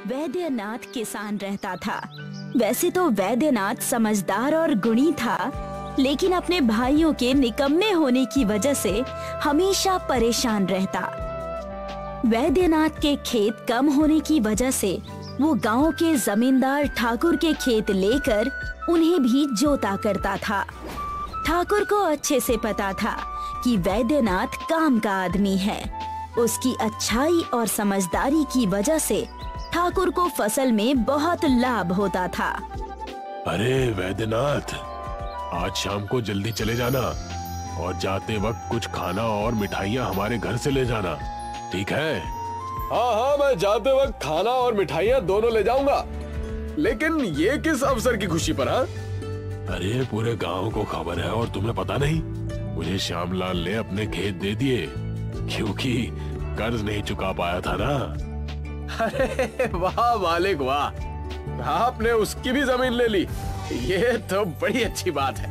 वैद्यनाथ किसान रहता था। वैसे तो वैद्यनाथ समझदार और गुणी था, लेकिन अपने भाइयों के निकम्मे होने की वजह से हमेशा परेशान रहता। वैद्यनाथ के खेत कम होने की वजह से वो गांव के जमींदार ठाकुर के खेत लेकर उन्हें भी जोता करता था। ठाकुर को अच्छे से पता था कि वैद्यनाथ काम का आदमी है। उसकी अच्छाई और समझदारी की वजह से ठाकुर को फसल में बहुत लाभ होता था। अरे वैद्यनाथ, आज शाम को जल्दी चले जाना और जाते वक्त कुछ खाना और मिठाइयाँ हमारे घर से ले जाना, ठीक है? हाँ, मैं जाते वक्त खाना और मिठाइयाँ दोनों ले जाऊंगा। लेकिन ये किस अवसर की खुशी पर? हाँ, अरे पूरे गांव को खबर है और तुम्हें पता नहीं? मुझे श्यामलाल ने अपने खेत दे दिए क्योंकि कर्ज नहीं चुका पाया था ना। अरे वाह मालिक वाह, आपने उसकी भी जमीन ले ली, ये तो बड़ी अच्छी बात है।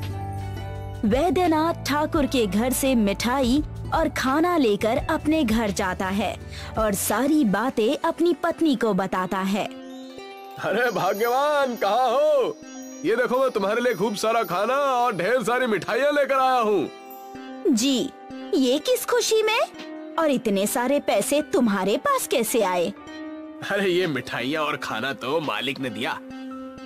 वैद्यनाथ ठाकुर के घर से मिठाई और खाना लेकर अपने घर जाता है और सारी बातें अपनी पत्नी को बताता है। अरे भाग्यवान, कहाँ हो? ये देखो, मैं तुम्हारे लिए खूब सारा खाना और ढेर सारी मिठाइयाँ लेकर आया हूँ। जी, ये किस खुशी में? और इतने सारे पैसे तुम्हारे पास कैसे आए? अरे ये मिठाइयाँ और खाना तो मालिक ने दिया।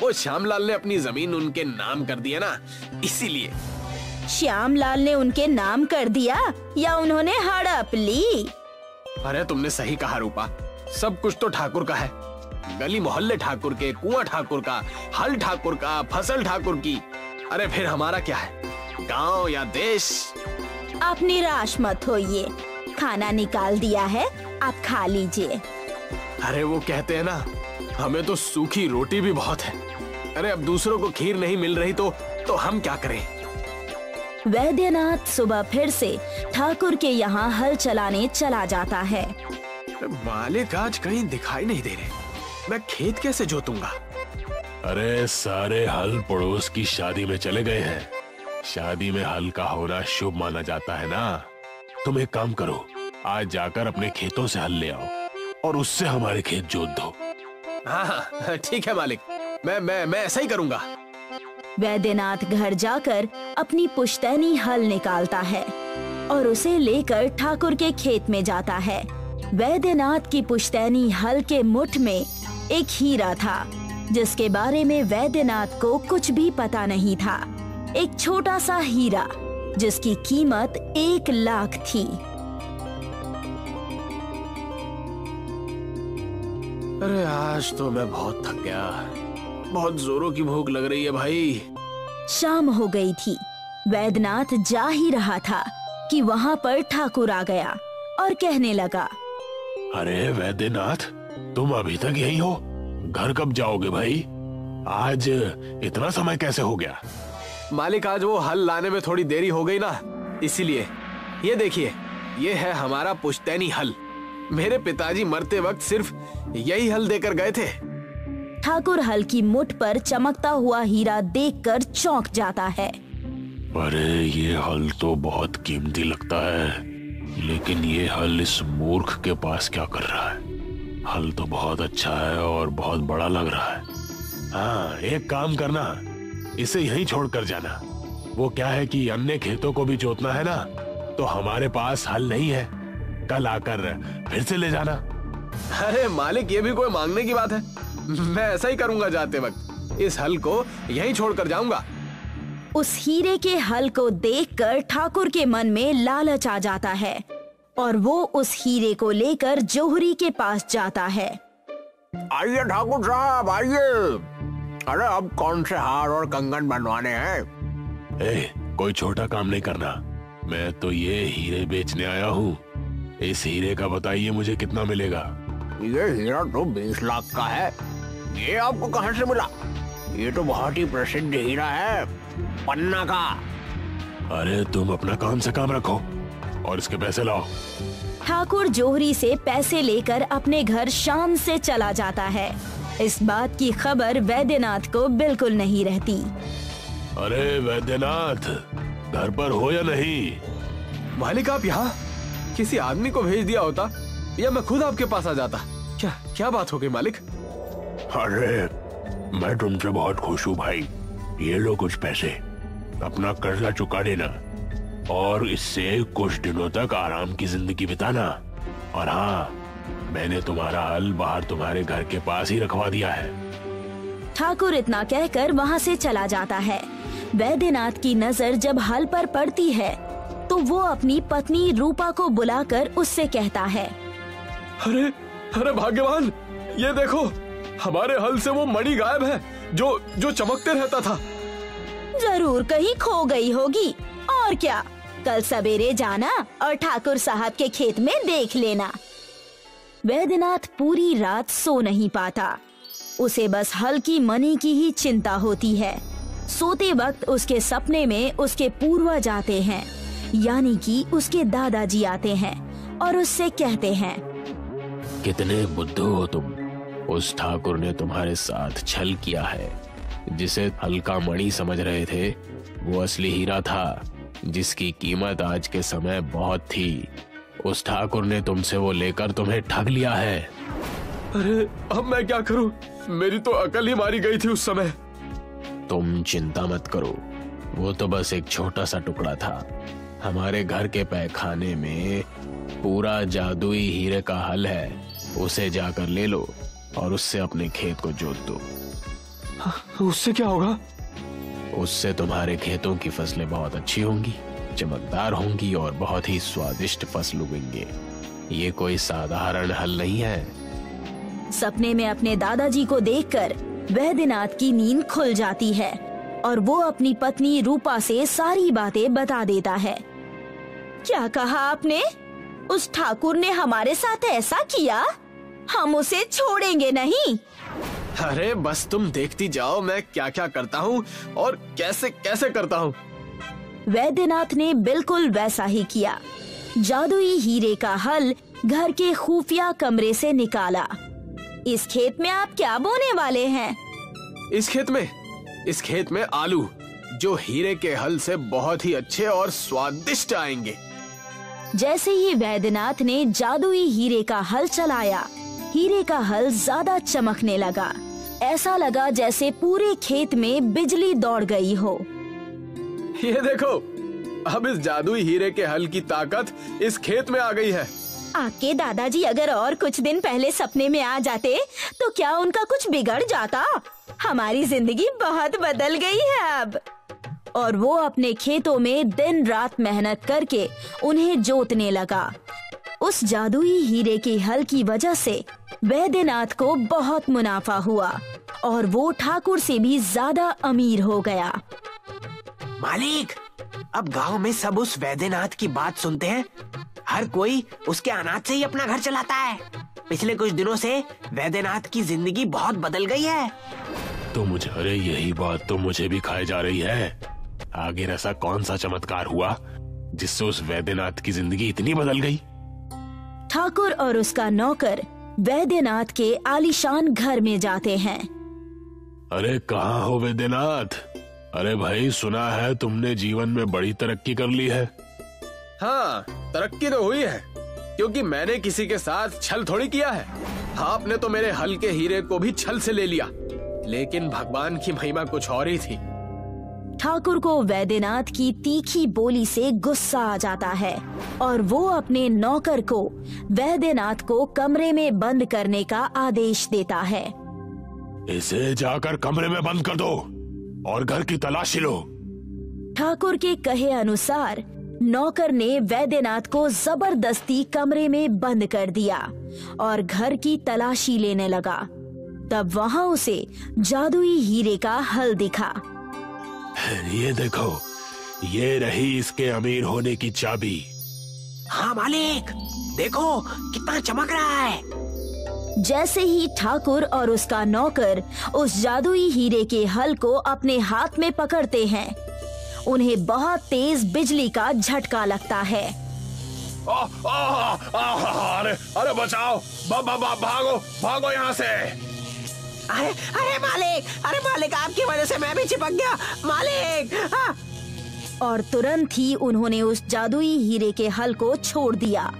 वो श्यामलाल ने अपनी जमीन उनके नाम कर दिया ना, इसीलिए। श्यामलाल ने उनके नाम कर दिया या उन्होंने हड़प ली? अरे तुमने सही कहा रूपा, सब कुछ तो ठाकुर का है। गली मोहल्ले ठाकुर के, कुआं ठाकुर का, हल ठाकुर का, फसल ठाकुर की। अरे फिर हमारा क्या है, गांव या देश? आप निराश मत होइए, खाना निकाल दिया है, आप खा लीजिए। अरे वो कहते हैं ना, हमें तो सूखी रोटी भी बहुत है। अरे अब दूसरों को खीर नहीं मिल रही तो हम क्या करें? वैद्यनाथ सुबह फिर से ठाकुर के यहाँ हल चलाने चला जाता है। मालिक आज कहीं दिखाई नहीं दे रहे, मैं खेत कैसे जोतूंगा? अरे सारे हल पड़ोस की शादी में चले गए हैं। शादी में हल का होना शुभ माना जाता है ना। तुम एक काम करो, आज जाकर अपने खेतों से हल ले आओ और उससे हमारे खेत जोत दो। हाँ ठीक है मालिक, मैं ऐसा ही करूंगा। वैद्यनाथ घर जाकर अपनी पुश्तैनी हल निकालता है और उसे लेकर ठाकुर के खेत में जाता है। वैद्यनाथ की पुश्तैनी हल के मुठ में एक हीरा था, जिसके बारे में वैद्यनाथ को कुछ भी पता नहीं था। एक छोटा सा हीरा जिसकी कीमत 1 लाख थी। अरे आज तो मैं बहुत थक गया, बहुत जोरों की भूख लग रही है भाई। शाम हो गई थी। वैद्यनाथ जा ही रहा था कि वहाँ पर ठाकुर आ गया और कहने लगा, अरे वैद्यनाथ, तुम अभी तक यहीं हो? घर कब जाओगे भाई? आज इतना समय कैसे हो गया? मालिक, आज वो हल लाने में थोड़ी देरी हो गई ना, इसीलिए। ये देखिए, ये है हमारा पुश्तैनी हल। मेरे पिताजी मरते वक्त सिर्फ यही हल देकर गए थे। ठाकुर हल की मुठ पर चमकता हुआ हीरा देखकर चौंक जाता है। अरे ये हल तो बहुत कीमती लगता है, लेकिन ये हल इस मूर्ख के पास क्या कर रहा है? हल तो बहुत अच्छा है और बहुत बड़ा लग रहा है। हाँ, एक काम करना, इसे यहीं छोड़कर जाना। वो क्या है कि अन्य खेतों को भी जोतना है ना, तो हमारे पास हल नहीं है। कल आकर फिर से ले जाना। अरे मालिक, ये भी कोई मांगने की बात है? मैं ऐसा ही करूंगा। जाते वक्त इस हल को यहीं छोड़कर जाऊंगा। उस हीरे के हल को देखकर ठाकुर के मन में लालच आ जाता है और वो उस हीरे को लेकर जोहरी के पास जाता है। आइए ठाकुर साहब, आइए। अरे अब कौन से हार और कंगन बनवाने हैं? कोई छोटा काम नहीं करना, मैं तो ये हीरे बेचने आया हूँ। इस हीरे का बताइए मुझे कितना मिलेगा? ये हीरा तो 20 लाख का है। ये आपको कहाँ से मिला? ये तो बहुत ही प्रसिद्ध हीरा है, पन्ना का। अरे तुम अपना काम से काम रखो और इसके पैसे लाओ। ठाकुर जोहरी से पैसे लेकर अपने घर शाम से चला जाता है। इस बात की खबर वैद्यनाथ को बिल्कुल नहीं रहती। अरे वैद्यनाथ, घर पर हो या नहीं? मालिक, आप यहाँ? किसी आदमी को भेज दिया होता या मैं खुद आपके पास आ जाता। क्या बात हो गई मालिक? अरे मैं तुमसे बहुत खुश हूँ भाई। ये लो कुछ पैसे, अपना कर्जा चुका देना और इससे कुछ दिनों तक आराम की जिंदगी बिताना। और हाँ, मैंने तुम्हारा हल बाहर तुम्हारे घर के पास ही रखवा दिया है। ठाकुर इतना कहकर वहाँ से चला जाता है। वैद्यनाथ की नजर जब हल पर पड़ती है तो वो अपनी पत्नी रूपा को बुलाकर उससे कहता है, अरे अरे भाग्यवान, ये देखो हमारे हल से वो मणि गायब है जो चमकते रहता था। जरूर कहीं खो गई होगी, और क्या, कल सवेरे जाना और ठाकुर साहब के खेत में देख लेना। वैद्यनाथ पूरी रात सो नहीं पाता। उसे बस हल की मणि की ही चिंता होती है। सोते वक्त उसके सपने में उसके पूर्वज आते हैं, यानी कि उसके दादाजी आते हैं और उससे कहते हैं, कितने बुद्धू हो तुम। उस ठाकुर ने तुम्हारे साथ छल किया है। जिसे हल्का मणि समझ रहे थे वो असली हीरा था, जिसकी कीमत आज के समय बहुत थी। उस ठाकुर ने तुमसे वो लेकर तुम्हें ठग लिया है। अरे अब मैं क्या करूं? मेरी तो अकल ही मारी गई थी उस समय। तुम चिंता मत करो, वो तो बस एक छोटा सा टुकड़ा था। हमारे घर के पैखाने में पूरा जादुई हीरे का हल है, उसे जाकर ले लो और उससे अपने खेत को जोत दो। उससे क्या होगा? उससे तुम्हारे खेतों की फसलें बहुत अच्छी होंगी, चमकदार होंगी और बहुत ही स्वादिष्ट फसल उगेंगे। ये कोई साधारण हल नहीं है। सपने में अपने दादाजी को देखकर वैद्यनाथ की नींद खुल जाती है और वो अपनी पत्नी रूपा से सारी बातें बता देता है। क्या कहा आपने? उस ठाकुर ने हमारे साथ ऐसा किया? हम उसे छोड़ेंगे नहीं। अरे बस तुम देखती जाओ मैं क्या क्या करता हूँ और कैसे कैसे करता हूँ। वैद्यनाथ ने बिल्कुल वैसा ही किया। जादुई हीरे का हल घर के खुफिया कमरे से निकाला। इस खेत में आप क्या बोने वाले हैं? इस खेत में आलू, जो हीरे के हल से बहुत ही अच्छे और स्वादिष्ट आएंगे। जैसे ही वैद्यनाथ ने जादुई हीरे का हल चलाया, हीरे का हल ज्यादा चमकने लगा। ऐसा लगा जैसे पूरे खेत में बिजली दौड़ गई हो। ये देखो, अब इस जादुई हीरे के हल की ताकत इस खेत में आ गई है। आपके दादाजी अगर और कुछ दिन पहले सपने में आ जाते तो क्या उनका कुछ बिगड़ जाता? हमारी जिंदगी बहुत बदल गई है अब। और वो अपने खेतों में दिन रात मेहनत करके उन्हें जोतने लगा। उस जादुई हीरे के हल की वजह से वैद्यनाथ को बहुत मुनाफा हुआ और वो ठाकुर से भी ज्यादा अमीर हो गया। मालिक, अब गांव में सब उस वैद्यनाथ की बात सुनते हैं। हर कोई उसके अनाज से ही अपना घर चलाता है। पिछले कुछ दिनों से वैद्यनाथ की जिंदगी बहुत बदल गई है। तो मुझे, अरे यही बात तो मुझे भी खाई जा रही है। आगे ऐसा कौन सा चमत्कार हुआ जिससे उस वैद्यनाथ की जिंदगी इतनी बदल गई? ठाकुर और उसका नौकर वैद्यनाथ के आलीशान घर में जाते हैं। अरे कहाँ हो वैद्यनाथ? अरे भाई, सुना है तुमने जीवन में बड़ी तरक्की कर ली है। हाँ, तरक्की तो हुई है, क्योंकि मैंने किसी के साथ छल थोड़ी किया है। आपने तो मेरे हल के हीरे को भी छल से ले लिया, लेकिन भगवान की महिमा कुछ और ही थी। ठाकुर को वैद्यनाथ की तीखी बोली से गुस्सा आ जाता है और वो अपने नौकर को वैद्यनाथ को कमरे में बंद करने का आदेश देता है। इसे जाकर कमरे में बंद कर दो और घर की तलाशी लो। ठाकुर के कहे अनुसार नौकर ने वैद्यनाथ को जबरदस्ती कमरे में बंद कर दिया और घर की तलाशी लेने लगा। तब वहाँ उसे जादुई हीरे का हल दिखा। ये देखो, ये रही इसके अमीर होने की चाबी। हाँ मालिक, देखो कितना चमक रहा है। जैसे ही ठाकुर और उसका नौकर उस जादुई हीरे के हल को अपने हाथ में पकड़ते हैं, उन्हें बहुत तेज बिजली का झटका लगता है। अरे अरे बचाओ, भागो भागो यहाँ से। अरे मालिक, आपकी वजह से मैं भी चिपक गया मालिक। और तुरंत ही उन्होंने उस जादुई हीरे के हल को छोड़ दिया।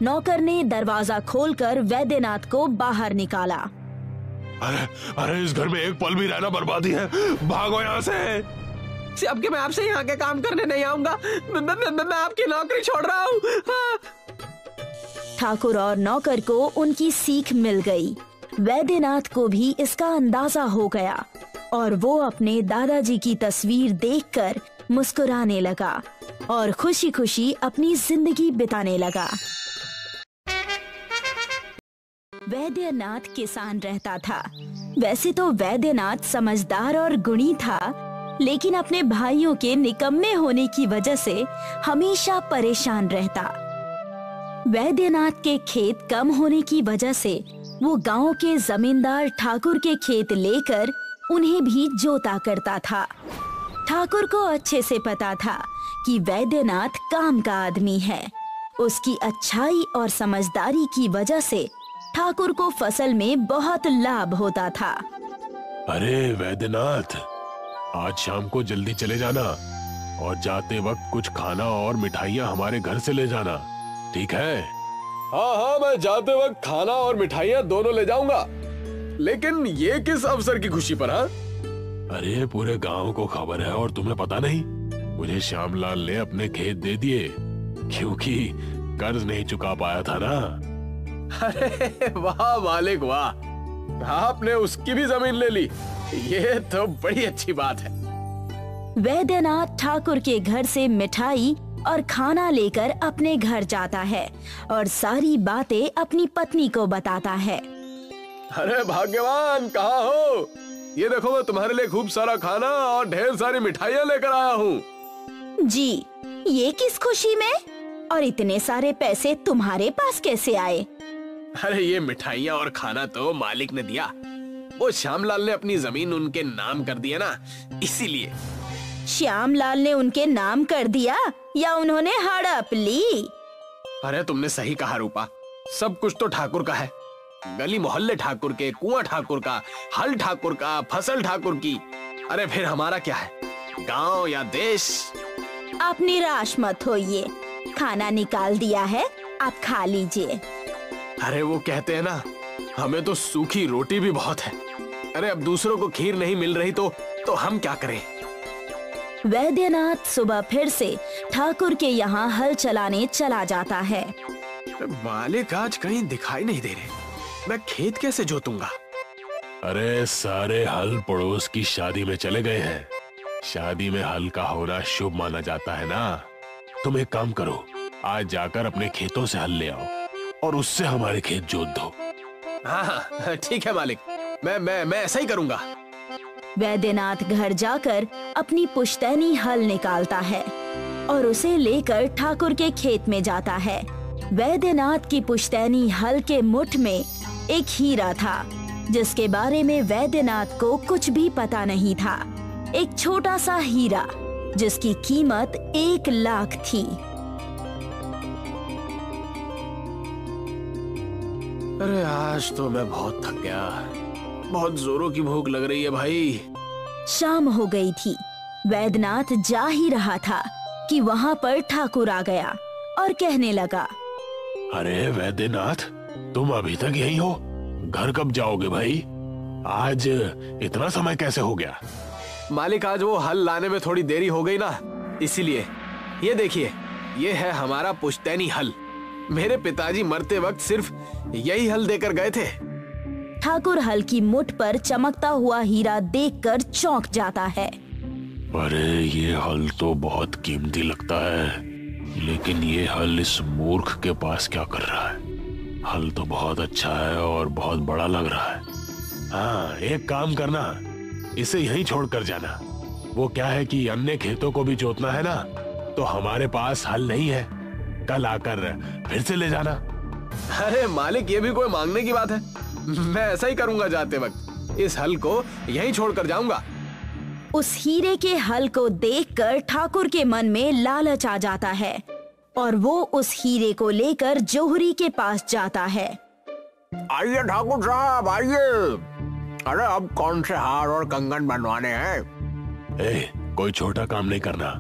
नौकर ने दरवाजा खोलकर वैद्यनाथ को बाहर निकाला। अरे अरे इस घर में एक पल भी रहना बर्बादी है, भागो यहाँ से। अब के मैं आपसे यहाँ के काम करने नहीं आऊंगा, मैं आपकी नौकरी छोड़ रहा हूँ। हाँ। ठाकुर और नौकर को उनकी सीख मिल गई। वैद्यनाथ को भी इसका अंदाजा हो गया और वो अपने दादाजी की तस्वीर देखकर मुस्कुराने लगा और खुशी खुशी अपनी जिंदगी बिताने लगा। वैद्यनाथ किसान रहता था। वैसे तो वैद्यनाथ समझदार और गुणी था, लेकिन अपने भाइयों के निकम्मे होने की वजह से हमेशा परेशान रहता। वैद्यनाथ के खेत कम होने की वजह से वो गांव के जमींदार ठाकुर के खेत लेकर उन्हें भी जोता करता था। ठाकुर को अच्छे से पता था कि वैद्यनाथ काम का आदमी है। उसकी अच्छाई और समझदारी की वजह से ठाकुर को फसल में बहुत लाभ होता था। अरे वैद्यनाथ, आज शाम को जल्दी चले जाना और जाते वक्त कुछ खाना और मिठाइयाँ हमारे घर से ले जाना, ठीक है? हाँ हाँ, मैं जाते वक्त खाना और मिठाइयाँ दोनों ले जाऊंगा। लेकिन ये किस अवसर की खुशी पर? हाँ, अरे पूरे गांव को खबर है और तुम्हें पता नहीं? मुझे श्यामलाल ने अपने खेत दे दिए क्योंकि कर्ज नहीं चुका पाया था ना। अरे वाह मालिक वाह, आपने उसकी भी जमीन ले ली, ये तो बड़ी अच्छी बात है। वैद्यनाथ ठाकुर के घर से मिठाई और खाना लेकर अपने घर जाता है और सारी बातें अपनी पत्नी को बताता है। अरे भाग्यवान, कहाँ हो? ये देखो, मैं तुम्हारे लिए खूब सारा खाना और ढेर सारी मिठाइयाँ लेकर आया हूँ। जी, ये किस खुशी में? और इतने सारे पैसे तुम्हारे पास कैसे आए? अरे ये मिठाइयाँ और खाना तो मालिक ने दिया। वो श्यामलाल ने अपनी जमीन उनके नाम कर दिया ना, इसीलिए। श्यामलाल ने उनके नाम कर दिया या उन्होंने हड़प ली? अरे तुमने सही कहा रूपा, सब कुछ तो ठाकुर का है। गली मोहल्ले ठाकुर के, कुआं ठाकुर का, हल ठाकुर का, फसल ठाकुर की। अरे फिर हमारा क्या है, गांव या देश? आप निराश मत होइए, खाना निकाल दिया है, आप खा लीजिए। अरे वो कहते हैं ना, हमें तो सूखी रोटी भी बहुत है। अरे अब दूसरों को खीर नहीं मिल रही तो हम क्या करें? वैद्यनाथ सुबह फिर से ठाकुर के यहाँ हल चलाने चला जाता है। मालिक आज कहीं दिखाई नहीं दे रहे, मैं खेत कैसे जोतूंगा? अरे सारे हल पड़ोस की शादी में चले गए हैं। शादी में हल का होना शुभ माना जाता है ना। तुम एक काम करो, आज जाकर अपने खेतों से हल ले आओ और उससे हमारे खेत जोत दो। हाँ ठीक है मालिक, मैं ऐसा ही करूंगा। वैद्यनाथ घर जाकर अपनी पुश्तैनी हल निकालता है और उसे लेकर ठाकुर के खेत में जाता है। वैद्यनाथ की पुश्तैनी हल के मुठ में एक हीरा था, जिसके बारे में वैद्यनाथ को कुछ भी पता नहीं था। एक छोटा सा हीरा जिसकी कीमत 1 लाख थी। अरे आज तो मैं बहुत थक गया, बहुत जोरों की भूख लग रही है भाई। शाम हो गई थी। वैद्यनाथ जा ही रहा था कि वहाँ पर ठाकुर आ गया और कहने लगा, अरे वैद्यनाथ, तुम अभी तक यहीं हो? घर कब जाओगे भाई? आज इतना समय कैसे हो गया? मालिक आज वो हल लाने में थोड़ी देरी हो गई ना, इसीलिए। ये देखिए, ये है हमारा पुश्तैनी हल। मेरे पिताजी मरते वक्त सिर्फ यही हल देकर गए थे। ठाकुर हल की मुठ पर चमकता हुआ हीरा देखकर चौंक जाता है। अरे ये हल तो बहुत कीमती लगता है, लेकिन ये हल इस मूर्ख के पास क्या कर रहा है? हल तो बहुत अच्छा है और बहुत बड़ा लग रहा है। हाँ, एक काम करना, इसे यहीं छोड़कर जाना। वो क्या है कि अन्य खेतों को भी जोतना है ना, तो हमारे पास हल नहीं है। कल आकर फिर से ले जाना। अरे मालिक, ये भी कोई मांगने की बात है? मैं ऐसा ही करूंगा। जाते वक्त इस हल को यहीं छोड़कर जाऊंगा। उस हीरे के हल को देखकर ठाकुर के मन में लालच आ जाता है और वो उस हीरे को लेकर जोहरी के पास जाता है। आइए ठाकुर साहब, आइए। अरे अब कौन से हार और कंगन बनवाने हैं? कोई छोटा काम नहीं करना,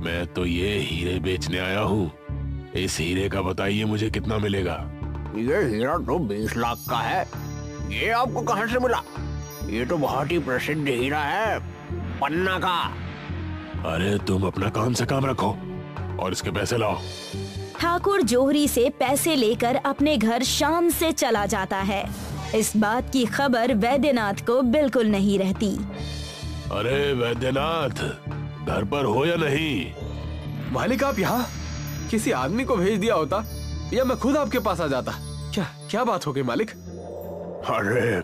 मैं तो ये हीरे बेचने आया हूँ। इस हीरे का बताइए मुझे कितना मिलेगा? ये हीरा तो 20 लाख का है। ये आपको कहाँ से मिला? ये तो बहुत ही प्रसिद्ध हीरा है, पन्ना का। अरे तुम अपना काम से काम रखो और इसके पैसे लाओ। ठाकुर जोहरी से पैसे लेकर अपने घर शाम से चला जाता है। इस बात की खबर वैद्यनाथ को बिल्कुल नहीं रहती। अरे वैद्यनाथ, घर पर हो या नहीं? मालिक आप यहाँ? किसी आदमी को भेज दिया होता या मैं खुद आपके पास आ जाता। क्या क्या बात हो गई मालिक? अरे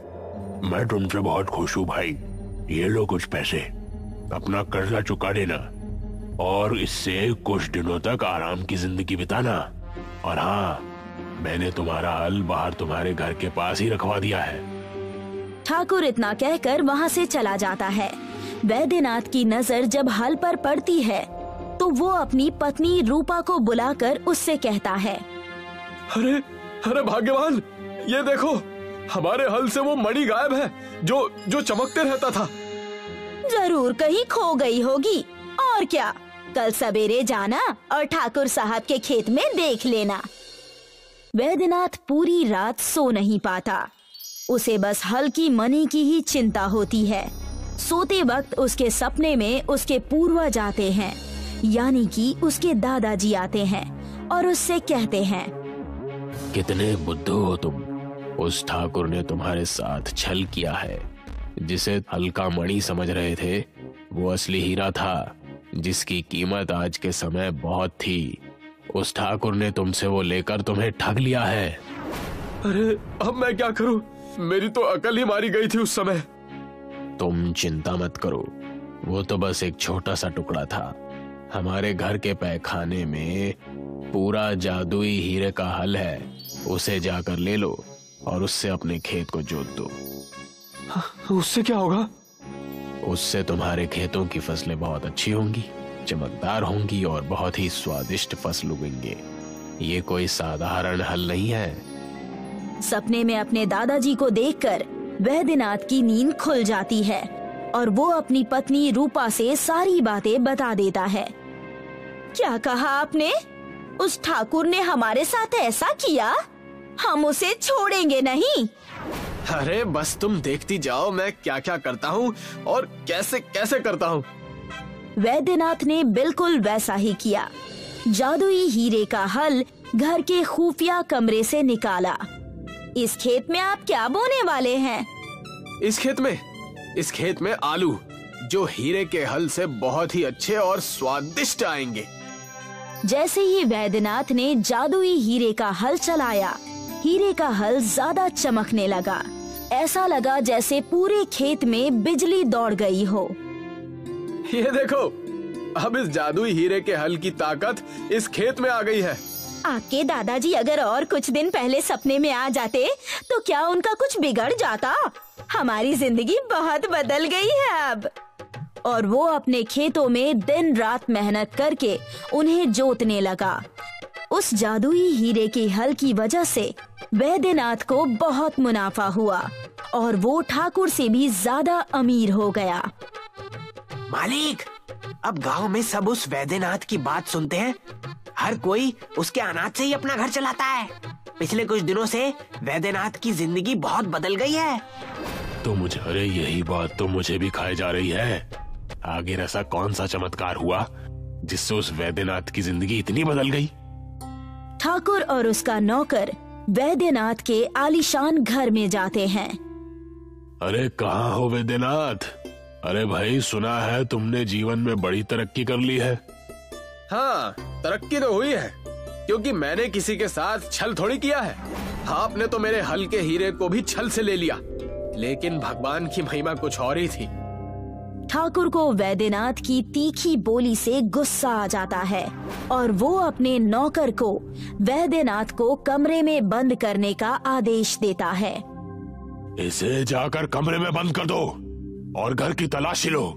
मैं तुमसे बहुत खुश हूँ भाई। ये लो कुछ पैसे, अपना कर्जा चुका देना और इससे कुछ दिनों तक आराम की जिंदगी बिताना। और हाँ, मैंने तुम्हारा हल बाहर तुम्हारे घर के पास ही रखवा दिया है। ठाकुर इतना कहकर वहाँ से चला जाता है। वैद्यनाथ की नजर जब हल पर पड़ती है तो वो अपनी पत्नी रूपा को बुलाकर उससे कहता है, अरे अरे भाग्यवान, ये देखो हमारे हल से वो मणि गायब है जो चमकते रहता था। जरूर कहीं खो गई होगी, और क्या, कल सवेरे जाना और ठाकुर साहब के खेत में देख लेना। वैद्यनाथ पूरी रात सो नहीं पाता। उसे बस हल की मणि की ही चिंता होती है। सोते वक्त उसके सपने में उसके पूर्वज आते हैं, यानी कि उसके दादाजी आते हैं और उससे कहते हैं, कितने बुद्धू हो तुम। उस ठाकुर ने तुम्हारे साथ छल किया है। जिसे हल्का मणि समझ रहे थे वो असली हीरा था, जिसकी कीमत आज के समय बहुत थी। उस ठाकुर ने तुमसे वो लेकर तुम्हें ठग लिया है। अरे अब मैं क्या करूं? मेरी तो अकल ही मारी गई थी उस समय। तुम चिंता मत करो, वो तो बस एक छोटा सा टुकड़ा था। हमारे घर के पैखाने में पूरा जादुई हीरे का हल है। उसे जाकर ले लो और उससे अपने खेत को जोत दो। उससे क्या होगा? उससे तुम्हारे खेतों की फसलें बहुत अच्छी होंगी, चमकदार होंगी और बहुत ही स्वादिष्ट फसल उगेंगे। ये कोई साधारण हल नहीं है। सपने में अपने दादाजी को देखकर वैद्यनाथ की नींद खुल जाती है और वो अपनी पत्नी रूपा से सारी बातें बता देता है। क्या कहा आपने? उस ठाकुर ने हमारे साथ ऐसा किया? हम उसे छोड़ेंगे नहीं। अरे बस तुम देखती जाओ मैं क्या क्या करता हूँ और कैसे कैसे करता हूँ। वैद्यनाथ ने बिल्कुल वैसा ही किया। जादुई हीरे का हल घर के खुफिया कमरे से निकाला। इस खेत में आप क्या बोने वाले हैं? इस खेत में आलू, जो हीरे के हल से बहुत ही अच्छे और स्वादिष्ट आएंगे। जैसे ही वैद्यनाथ ने जादुई हीरे का हल चलाया, हीरे का हल ज्यादा चमकने लगा। ऐसा लगा जैसे पूरे खेत में बिजली दौड़ गई हो। ये देखो, अब इस जादुई हीरे के हल की ताकत इस खेत में आ गई है। आपके दादाजी अगर और कुछ दिन पहले सपने में आ जाते तो क्या उनका कुछ बिगड़ जाता? हमारी जिंदगी बहुत बदल गई है अब। और वो अपने खेतों में दिन रात मेहनत करके उन्हें जोतने लगा। उस जादुई हीरे के हल की वजह से वैद्यनाथ को बहुत मुनाफा हुआ और वो ठाकुर से भी ज्यादा अमीर हो गया। मालिक, अब गांव में सब उस वैद्यनाथ की बात सुनते हैं। हर कोई उसके अनाज से ही अपना घर चलाता है। पिछले कुछ दिनों से वैद्यनाथ की जिंदगी बहुत बदल गई है। तो मुझे, अरे यही बात तो मुझे भी खाई जा रही है। आगे ऐसा कौन सा चमत्कार हुआ जिससे उस वैद्यनाथ की जिंदगी इतनी बदल गई? ठाकुर और उसका नौकर वैद्यनाथ के आलीशान घर में जाते हैं। अरे कहाँ हो वैद्यनाथ? अरे भाई, सुना है तुमने जीवन में बड़ी तरक्की कर ली है। हाँ, तरक्की तो हुई है, क्योंकि मैंने किसी के साथ छल थोड़ी किया है। आपने तो मेरे हल के हीरे को भी छल से ले लिया, लेकिन भगवान की महिमा कुछ और ही थी। ठाकुर को वैद्यनाथ की तीखी बोली से गुस्सा आ जाता है और वो अपने नौकर को वैद्यनाथ को कमरे में बंद करने का आदेश देता है। इसे जाकर कमरे में बंद कर दो और घर की तलाशी लो।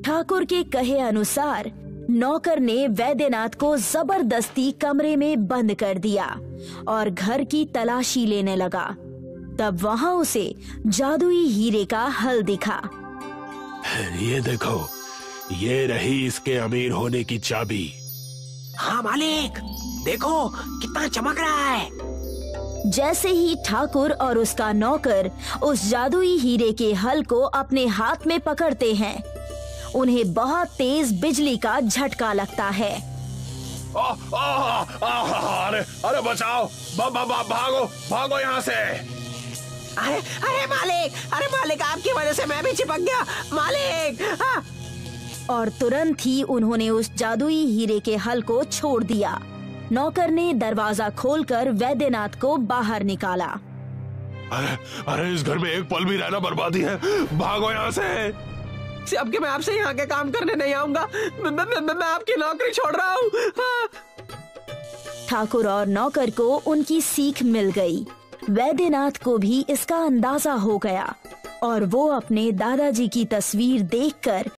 ठाकुर के कहे अनुसार नौकर ने वैद्यनाथ को जबरदस्ती कमरे में बंद कर दिया और घर की तलाशी लेने लगा। तब वहाँ उसे जादुई हीरे का हल दिखा। ये देखो, ये रही इसके अमीर होने की चाबी। हाँ मालिक, देखो कितना चमक रहा है। जैसे ही ठाकुर और उसका नौकर उस जादुई हीरे के हल को अपने हाथ में पकड़ते हैं, उन्हें बहुत तेज बिजली का झटका लगता है। अरे अरे बचाओ, भागो भागो यहाँ से। अरे अरे मालिक आपकी वजह से मैं भी चिपक गया मालिक। और तुरंत ही उन्होंने उस जादुई हीरे के हल को छोड़ दिया। नौकर ने दरवाजा खोलकर वैद्यनाथ को बाहर निकाला। अरे इस घर में एक पल भी रहना बर्बादी है, भागो यहाँ से। अब के मैं आपसे यहाँ के काम करने नहीं आऊंगा, मैं आपकी नौकरी छोड़ रहा हूँ। ठाकुर और नौकर को उनकी सीख मिल गई। वैद्यनाथ को भी इसका अंदाजा हो गया और वो अपने दादाजी की तस्वीर देखकर